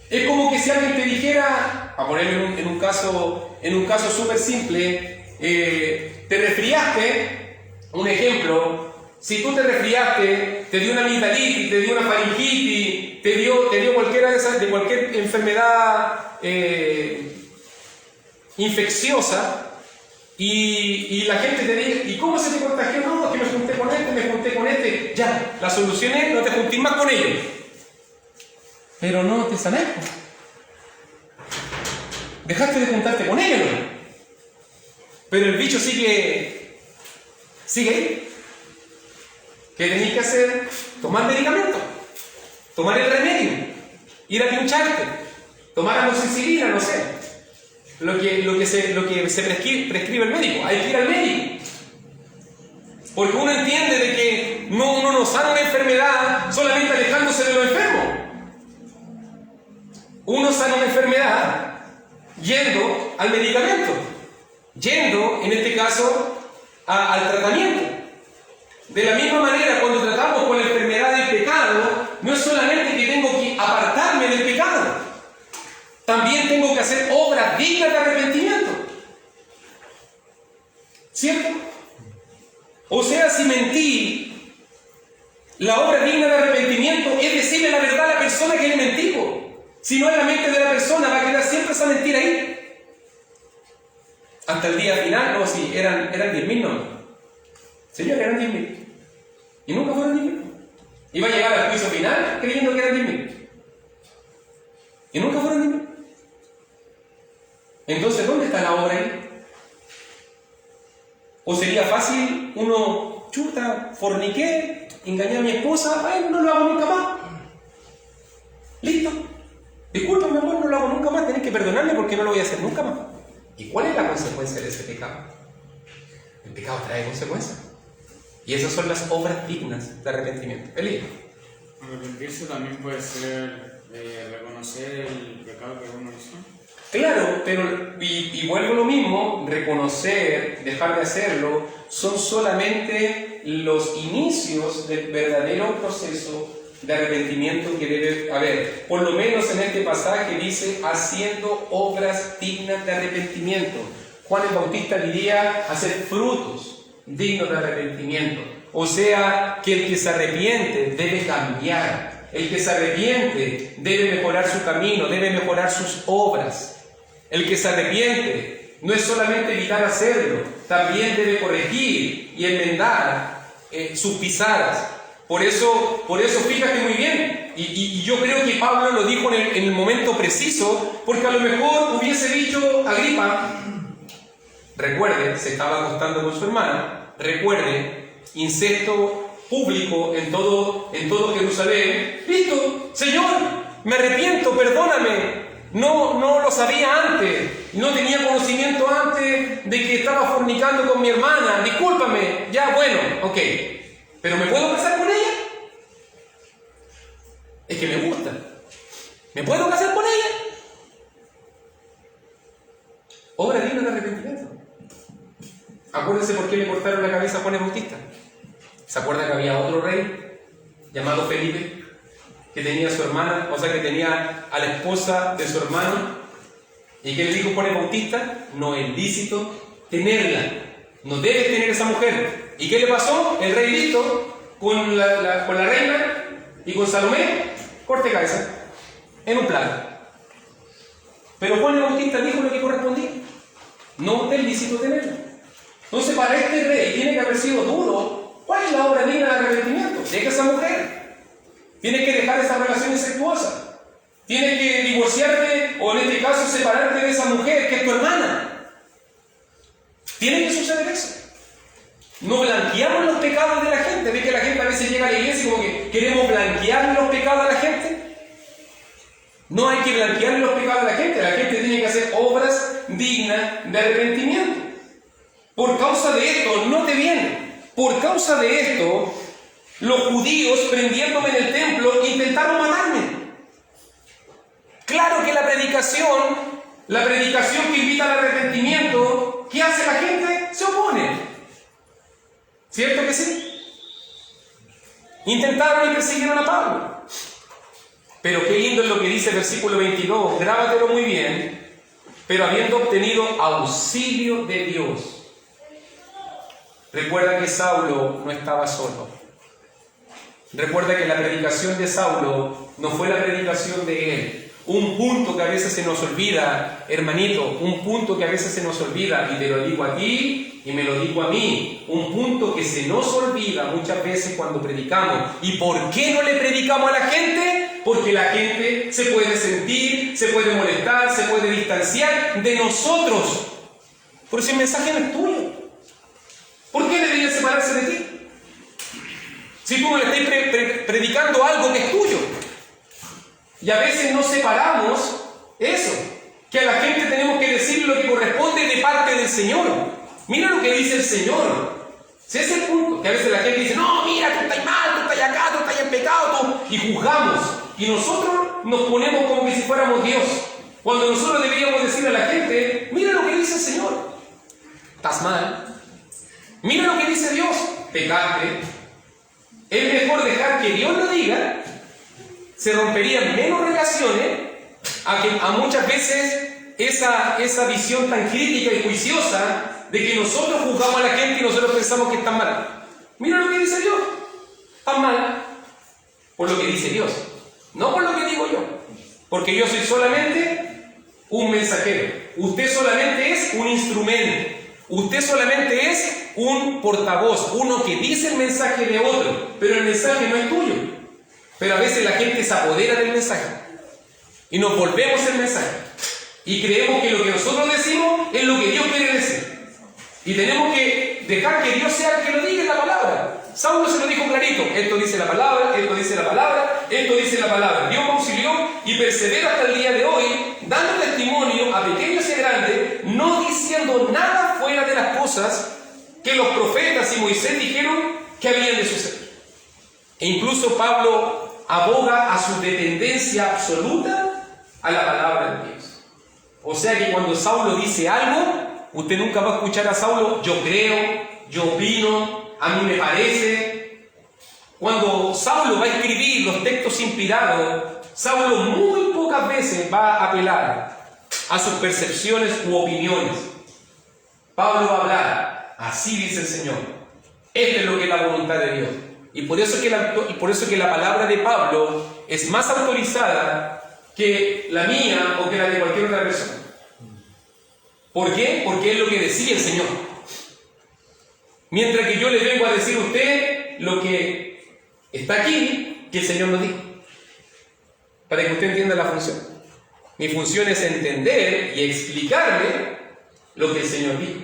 Es como que si alguien te dijera, a ponerlo en un caso súper simple, te resfriaste, un ejemplo. Si tú te resfriaste, te dio una amigdalitis, te dio una faringitis, te dio cualquiera de cualquier enfermedad infecciosa, y la gente te dice: ¿y cómo se te contagió? No, que me junté con este. Ya, la solución es: no te juntes más con ellos. Pero no te sanes. Dejaste de juntarte con ellos. Pero el bicho sigue ahí. ¿Qué tenéis que hacer? Tomar medicamento, tomar el remedio, ir a pincharte, tomar amoxicilina, no sé, lo que se prescribe el médico. Hay que ir al médico, porque uno entiende de que uno no sana una enfermedad solamente alejándose de los enfermos. Uno sana una enfermedad yendo al medicamento, yendo, en este caso, al tratamiento. De la misma manera, cuando tratamos con la enfermedad del pecado, no es solamente que tengo que apartarme del pecado. que hacer obras dignas de arrepentimiento. ¿Cierto? O sea, si mentí, la obra digna de arrepentimiento es decirle la verdad a la persona que le mentí. Si no, en la mente de la persona va a quedar siempre esa mentira ahí. Hasta el día final, no, sí, eran 10.000, no. Señor, eran 10.000. Y nunca fueron 10.000. Iba a llegar al juicio final creyendo que eran 10.000. Y nunca fueron 10.000. Entonces, ¿dónde está la obra ahí? ¿O sería fácil uno, chuta, forniqué, engañé a mi esposa, ay, no lo hago nunca más? Listo. Disculpa, mi amor, no lo hago nunca más, tenés que perdonarme porque no lo voy a hacer nunca más. ¿Y cuál es la consecuencia de ese pecado? El pecado trae consecuencias. Y esas son las obras dignas de arrepentimiento. Elías. Arrepentirse también puede ser reconocer el pecado que uno hizo. Claro, pero, y vuelvo a lo mismo, reconocer, dejar de hacerlo, son solamente los inicios del verdadero proceso de arrepentimiento que debe haber. Por lo menos en este pasaje dice, haciendo obras dignas de arrepentimiento. Juan el Bautista diría, hacer frutos dignos de arrepentimiento. O sea, que el que se arrepiente debe cambiar. El que se arrepiente debe mejorar su camino, debe mejorar sus obras. El que se arrepiente no es solamente evitar hacerlo, también debe corregir y enmendar sus pisadas. Por eso fíjate muy bien, y yo creo que Pablo lo dijo en el momento preciso, porque a lo mejor hubiese dicho Agripa, recuerde, se estaba acostando con su hermana, recuerde, incesto público en todo Jerusalén. Listo, Señor, me arrepiento, perdóname. No lo sabía antes, no tenía conocimiento antes de que estaba fornicando con mi hermana. Discúlpame, ya bueno, ok. ¿Pero me puedo casar con ella? Es que me gusta. ¿Me puedo casar con ella? Obra digna de arrepentimiento. Acuérdense por qué le cortaron la cabeza a Juan el Bautista. ¿Se acuerdan que había otro rey llamado Felipe? Que tenía a su hermana, o sea que tenía a la esposa de su hermano. ¿Y qué le dijo Juan el Bautista? No es lícito tenerla. No debes tener esa mujer. ¿Y qué le pasó? El rey listo con la reina y con Salomé, corte cabeza, en un plato. Pero Juan el Bautista dijo lo que correspondía. No es lícito tenerla. Entonces, para este rey tiene que haber sido duro. ¿Cuál es la obra digna de arrepentimiento? Deja a esa mujer. Tienes que dejar esa relación incestuosa. Tienes que divorciarte o en este caso separarte de esa mujer que es tu hermana. Tiene que suceder eso. No blanqueamos los pecados de la gente. ¿Ves que la gente a veces llega a la iglesia y como que queremos blanquear los pecados a la gente? No hay que blanquear los pecados a la gente. La gente tiene que hacer obras dignas de arrepentimiento. Por causa de esto, note bien, por causa de esto, los judíos, prendiéndome en el templo, intentaron matarme. Claro que la predicación que invita al arrepentimiento, ¿qué hace la gente? Se opone. ¿Cierto que sí? Intentaron y persiguieron a Pablo. Pero qué lindo es lo que dice el versículo 22, grábatelo muy bien. Pero habiendo obtenido auxilio de Dios. Recuerda que Saulo no estaba solo. Recuerda que la predicación de Saulo no fue la predicación de él. Un punto que a veces se nos olvida, hermanito, un punto que a veces se nos olvida, y te lo digo a ti y me lo digo a mí, un punto que se nos olvida muchas veces cuando predicamos. ¿Y por qué no le predicamos a la gente? Porque la gente se puede sentir, se puede molestar, se puede distanciar de nosotros. Por eso el mensaje no es tuyo. ¿Por qué debería separarse de ti? Si tú no le estás predicando algo que es tuyo. Y a veces no separamos eso, que a la gente tenemos que decir lo que corresponde de parte del Señor. Mira lo que dice el Señor. Si ese es el punto, que a veces la gente dice, no, mira, tú estás mal, tú estás acá, tú estás en pecado, y juzgamos. Y nosotros nos ponemos como que si fuéramos Dios. Cuando nosotros deberíamos decirle a la gente, mira lo que dice el Señor. Estás mal. Mira lo que dice Dios. Pecaste. Es mejor dejar que Dios lo diga. Se romperían menos relaciones a muchas veces esa visión tan crítica y juiciosa de que nosotros juzgamos a la gente y nosotros pensamos que están mal. Mira lo que dice Dios. Están mal por lo que dice Dios, no por lo que digo yo. Porque yo soy solamente un mensajero. Usted solamente es un instrumento. Usted solamente es un portavoz, uno que dice el mensaje de otro, pero el mensaje no es tuyo. Pero a veces la gente se apodera del mensaje y nos volvemos el mensaje y creemos que lo que nosotros decimos es lo que Dios quiere decir, y tenemos que dejar que Dios sea el que lo diga en la palabra. Saulo se lo dijo clarito: esto dice la palabra, esto dice la palabra, esto dice la palabra. Dios me auxilió y persevera hasta el día de hoy, dando testimonio a pequeños y a grandes, no diciendo nada fuera de las cosas que los profetas y Moisés dijeron que habían de suceder. E incluso Pablo aboga a su dependencia absoluta a la palabra de Dios. O sea que cuando Saulo dice algo, usted nunca va a escuchar a Saulo: yo creo, yo opino, a mí me parece. Cuando Saulo va a escribir los textos inspirados, Saulo muy pocas veces va a apelar a sus percepciones u opiniones. Pablo va a hablar: así dice el Señor, esto es lo que es la voluntad de Dios. Y por eso que la palabra de Pablo es más autorizada que la mía o que la de cualquier otra persona. ¿Por qué? Porque es lo que decía el Señor. Mientras que yo le vengo a decir a usted lo que está aquí, que el Señor nos dijo, para que usted entienda la función. Mi función es entender y explicarle lo que el Señor dijo.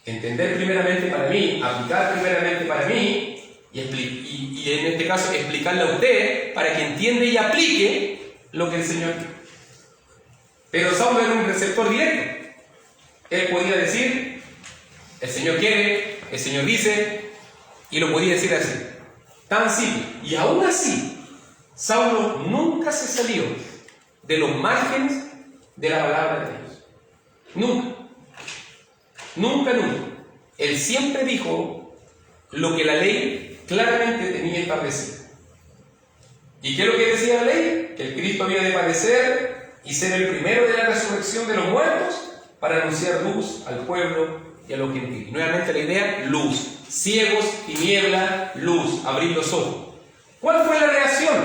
Entender primeramente para mí, aplicar primeramente para mí, y en este caso explicarle a usted para que entienda y aplique lo que el Señor dijo. Pero Saulo era un receptor directo. Él podía decir: el Señor quiere, el Señor dice, y lo podía decir así, tan simple. Y aún así, Saulo nunca se salió de los márgenes de la palabra de Dios. Nunca. Nunca, nunca. Él siempre dijo lo que la ley claramente tenía establecido. ¿Y qué es lo que decía la ley? Que el Cristo había de padecer y ser el primero de la resurrección de los muertos para anunciar luz al pueblo y a los gentiles. Nuevamente la idea: luz. Ciegos, tiniebla, luz. Abrir los ojos. ¿Cuál fue la reacción?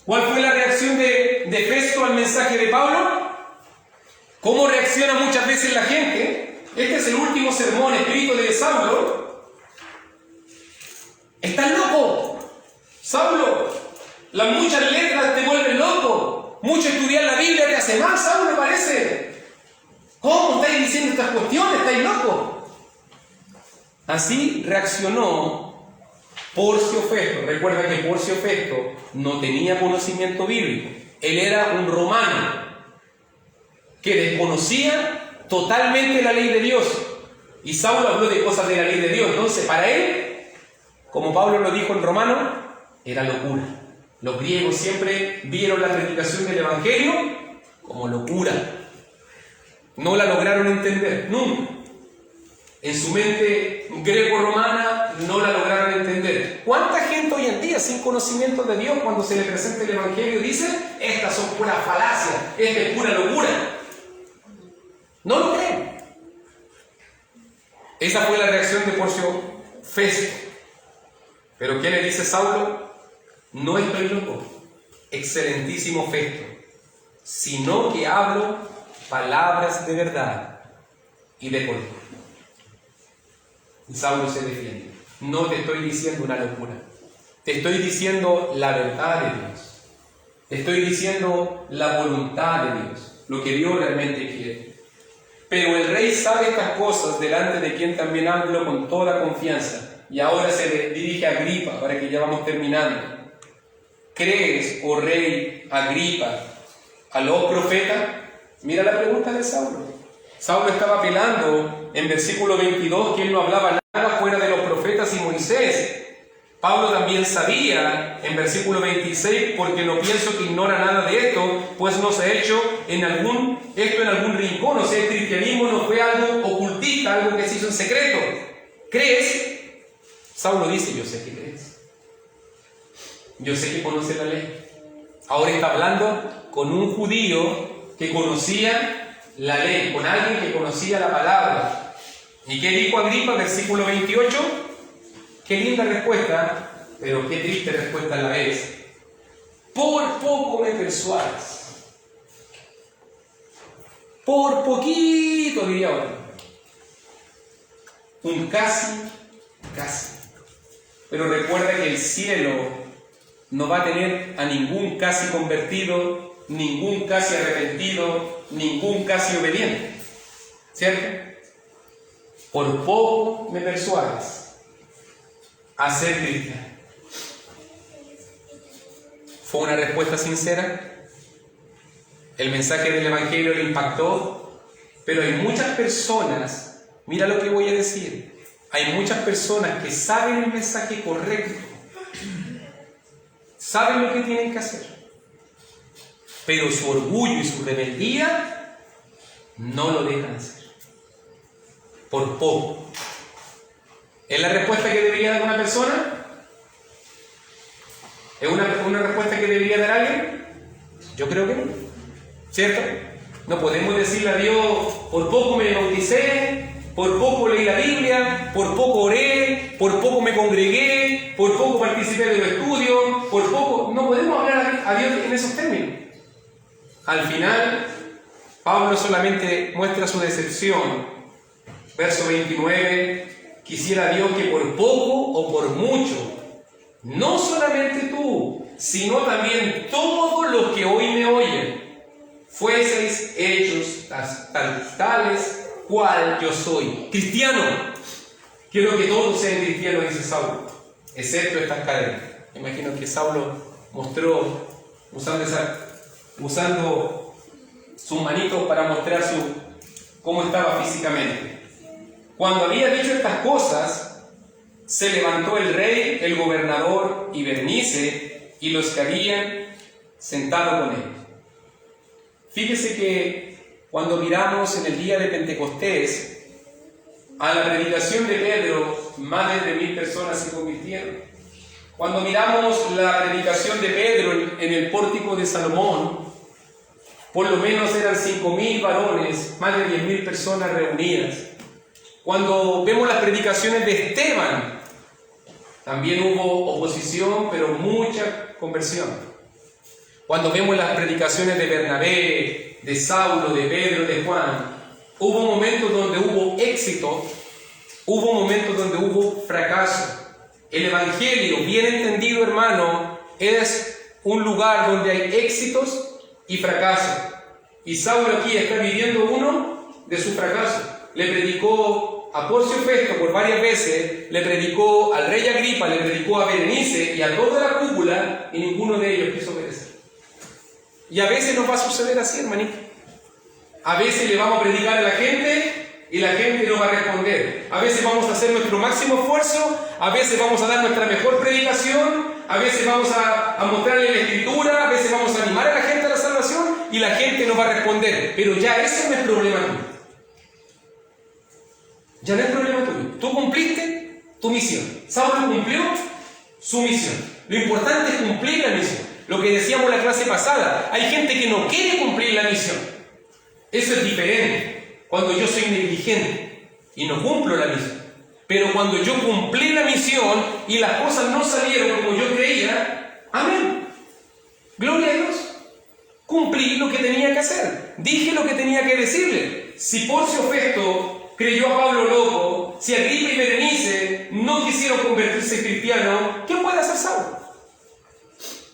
¿Cuál fue la reacción de Festo al mensaje de Pablo? ¿Cómo reacciona muchas veces la gente? Este es el último sermón escrito de Saulo. ¡Estás loco! Saulo, las muchas letras te vuelven loco. Mucho estudiar la Biblia te hace mal, Saulo, me parece. ¿Cómo estáis diciendo estas cuestiones? ¿Estáis locos? Así reaccionó Porcio Festo. Recuerda que Porcio Festo no tenía conocimiento bíblico. Él era un romano que desconocía totalmente la ley de Dios. Y Saulo habló de cosas de la ley de Dios. Entonces, para él, como Pablo lo dijo en Romanos, era locura. Los griegos siempre vieron la predicación del Evangelio como locura. No la lograron entender, nunca. En su mente greco-romana no la lograron entender. ¿Cuánta gente hoy en día, sin conocimiento de Dios, cuando se le presenta el Evangelio, dice: estas son puras falacias, esta es pura locura? No lo creen. Esa fue la reacción de Porcio Festo. Pero ¿qué le dice Saulo? No estoy loco, excelentísimo Festo, sino que hablo palabras de verdad y de poder. Y Saulo se defiende: no te estoy diciendo una locura, te estoy diciendo la verdad de Dios, te estoy diciendo la voluntad de Dios, lo que Dios realmente quiere. Pero el rey sabe estas cosas, delante de quien también hablo con toda confianza. Y ahora se le dirige a Agripa, para que ya vamos terminando. ¿Crees, oh rey Agripa, a los profetas? Mira la pregunta de Saulo. Saulo estaba apelando en versículo 22 que él no hablaba nada fuera de los profetas y Moisés. Pablo también sabía en versículo 26: porque no pienso que ignora nada de esto, pues no se ha hecho en algún rincón. O sea, el cristianismo no fue algo ocultista, algo que se hizo en secreto. ¿Crees? Saulo dice: yo sé que crees, yo sé que conoce la ley. Ahora está hablando con un judío que conocía la ley, con alguien que conocía la palabra. ¿Y qué dijo Agripa? Versículo 28. Qué linda respuesta, pero qué triste respuesta a la vez. Por poco me persuades. Por poquito, diría ahora. Un casi. Pero recuerda que el cielo no va a tener a ningún casi convertido, ningún casi arrepentido, ningún casi obediente. ¿Cierto? Por poco me persuades a ser cristiano. ¿Fue una respuesta sincera? El mensaje del Evangelio le impactó, pero hay muchas personas, mira lo que voy a decir, hay muchas personas que saben el mensaje correcto, saben lo que tienen que hacer, pero su orgullo y su rebeldía no lo dejan hacer. Por poco. ¿Es la respuesta que debería dar una persona? ¿Es una respuesta que debería dar alguien? Yo creo que no. ¿Cierto? No podemos decirle a Dios, por poco me bauticé, por poco leí la Biblia, por poco oré, por poco me congregué, por poco participé de los estudios, por poco... No podemos hablar a Dios en esos términos. Al final, Pablo solamente muestra su decepción. Verso 29, quisiera Dios que por poco o por mucho, no solamente tú, sino también todos los que hoy me oyen, fueseis hechos tales cual yo soy. Cristiano. Quiero que todos sean cristianos, dice Saulo, excepto estas cadenas. Me imagino que Saulo mostró, usando sus manitos para mostrar cómo estaba físicamente. Cuando había dicho estas cosas, se levantó el rey, el gobernador y Bernice y los que habían sentado con él. Fíjese que cuando miramos en el día de Pentecostés, a la predicación de Pedro, más de 3.000 personas se convirtieron. Cuando miramos la predicación de Pedro en el pórtico de Salomón, por lo menos eran 5.000 varones, más de 10.000 personas reunidas. Cuando vemos las predicaciones de Esteban, también hubo oposición, pero mucha conversión. Cuando vemos las predicaciones de Bernabé, de Saulo, de Pedro, de Juan, hubo momentos donde hubo éxito, hubo momentos donde hubo fracaso. El Evangelio, bien entendido, hermano, es un lugar donde hay éxitos y fracasos. Y Saulo aquí está viviendo uno de sus fracasos. Le predicó a Porcio Festo por varias veces, le predicó al rey Agripa, le predicó a Berenice y a toda la cúpula, y ninguno de ellos quiso obedecer. Y a veces nos va a suceder así, hermanito. A veces le vamos a predicar a la gente y la gente no va a responder. A veces vamos a hacer nuestro máximo esfuerzo, a veces vamos a dar nuestra mejor predicación, a veces vamos a mostrarle la escritura, a veces vamos a animar a la gente a la salvación y la gente no va a responder. Pero ya ese no es problema tuyo. Ya no es problema tuyo. Tú cumpliste tu misión. Saulo cumplió su misión. Lo importante es cumplir la misión. Lo que decíamos en la clase pasada, hay gente que no quiere cumplir la misión. Eso es diferente. Cuando yo soy negligente y no cumplo la misión. Pero cuando yo cumplí la misión y las cosas no salieron como yo creía, amén. Gloria a Dios. Cumplí lo que tenía que hacer. Dije lo que tenía que decirle. Si Porcio Festo creyó a Pablo loco, si Agripa y Berenice no quisieron convertirse en cristianos, ¿qué puede hacer Saulo?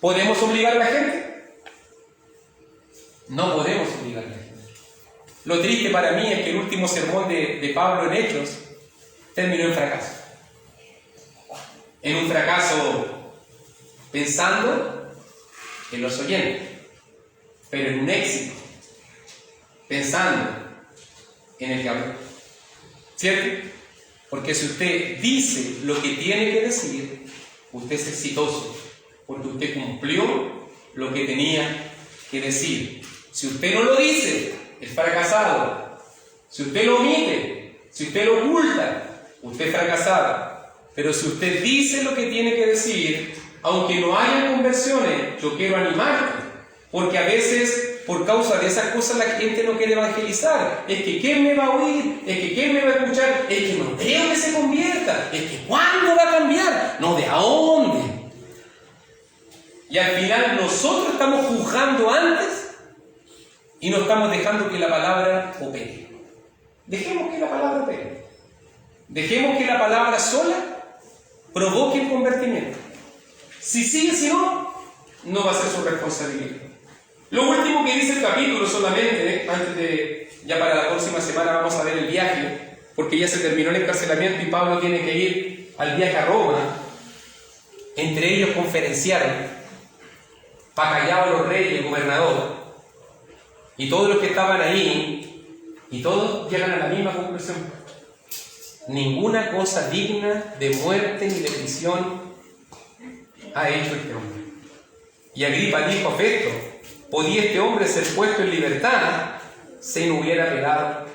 ¿Podemos obligar a la gente? No podemos obligar a la gente. Lo triste para mí es que el último sermón de Pablo en Hechos terminó en fracaso. En un fracaso pensando en los oyentes, pero en un éxito pensando en el que habló. ¿Cierto? Porque si usted dice lo que tiene que decir, usted es exitoso, porque usted cumplió lo que tenía que decir. Si usted no lo dice, es fracasado. Si usted lo omite, si usted lo oculta, usted es fracasado. Pero si usted dice lo que tiene que decir, aunque no haya conversiones, yo quiero animarte, porque a veces por causa de esas cosas la gente no quiere evangelizar. Es que ¿quién me va a oír? Es que ¿quién me va a escuchar? Es que no creo que se convierta. Es que ¿cuándo va a cambiar? No, ¿de a dónde? Y al final nosotros estamos juzgando antes y no estamos dejando que la palabra opere. Dejemos que la palabra opere. Dejemos que la palabra sola provoque el convertimiento. Si sigue, si no, no va a ser su responsabilidad. Lo último que dice el capítulo solamente, antes de, ya para la próxima semana vamos a ver el viaje, porque ya se terminó el encarcelamiento y Pablo tiene que ir al viaje a Roma. Entre ellos conferenciaron para callar a los reyes y el gobernador. Y todos los que estaban ahí, y todos llegan a la misma conclusión. Ninguna cosa digna de muerte ni de prisión ha hecho este hombre. Y Agripa dijo a Festo: ¿podía este hombre ser puesto en libertad si no hubiera apelado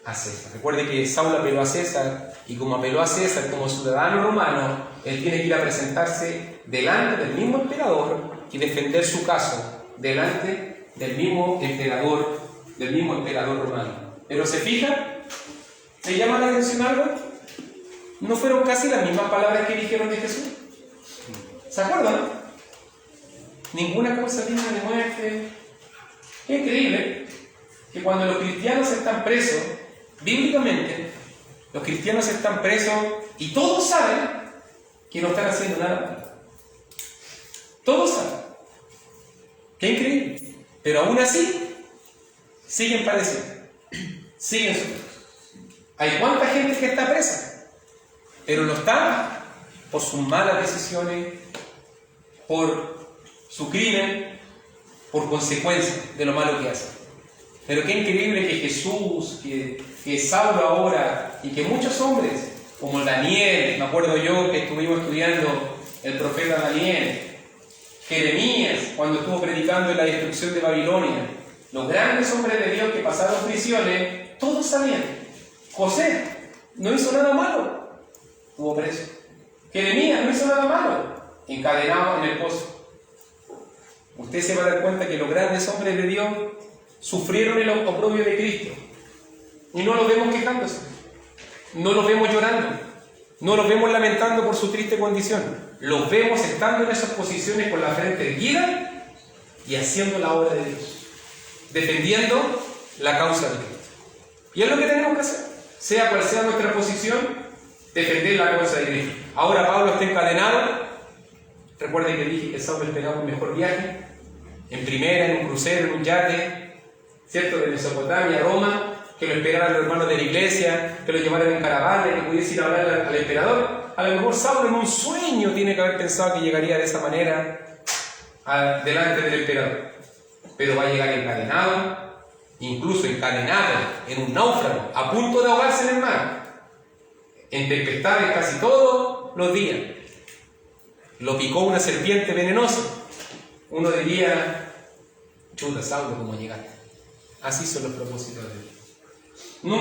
a César? Recuerde que Saulo apeló a César, y como apeló a César como ciudadano romano, él tiene que ir a presentarse delante del mismo emperador y defender su caso delante del mismo emperador romano. Pero ¿se fija? ¿Se llama la atención algo? ¿No fueron casi las mismas palabras que dijeron de Jesús? ¿Se acuerdan? Ninguna causa digna de muerte. Qué increíble que cuando los cristianos están presos, bíblicamente, los cristianos están presos y todos saben que no están haciendo nada. Todos saben. Qué increíble. Pero aún así, siguen padeciendo. Siguen sufriendo. Hay cuánta gente que está presa, pero no está por sus malas decisiones, por su crimen, por consecuencia de lo malo que hace. Pero qué increíble que Jesús, que Saulo ahora, y que muchos hombres, como Daniel, me acuerdo yo que estuvimos estudiando el profeta Daniel, Jeremías, cuando estuvo predicando en la destrucción de Babilonia, los grandes hombres de Dios que pasaron prisiones, todos sabían. José no hizo nada malo, estuvo preso. Jeremías no hizo nada malo, encadenado en el pozo. Usted se va a dar cuenta que los grandes hombres de Dios sufrieron el oprobio de Cristo. Y no los vemos quejándose, no los vemos llorando, no los vemos lamentando por su triste condición. Los vemos estando en esas posiciones con la frente erguida y haciendo la obra de Dios, defendiendo la causa de Cristo. Y es lo que tenemos que hacer, sea cual sea nuestra posición, defender la causa de Cristo. Ahora Pablo está encadenado. Recuerden que dije que Saulo esperaba un mejor viaje, en primera, en un crucero, en un yate, ¿cierto?, de Mesopotamia a Roma, que lo esperaran los hermanos de la iglesia, que lo llevaran en caravana, que pudiese ir a hablar al emperador. A lo mejor Saulo en un sueño tiene que haber pensado que llegaría de esa manera delante del emperador, pero va a llegar encadenado, incluso encadenado en un náufrago, a punto de ahogarse en el mar, en tempestades casi todos los días. Lo picó una serpiente venenosa. Uno diría: chuta, Saulo, ¿cómo llegaste? Así son los propósitos de Dios.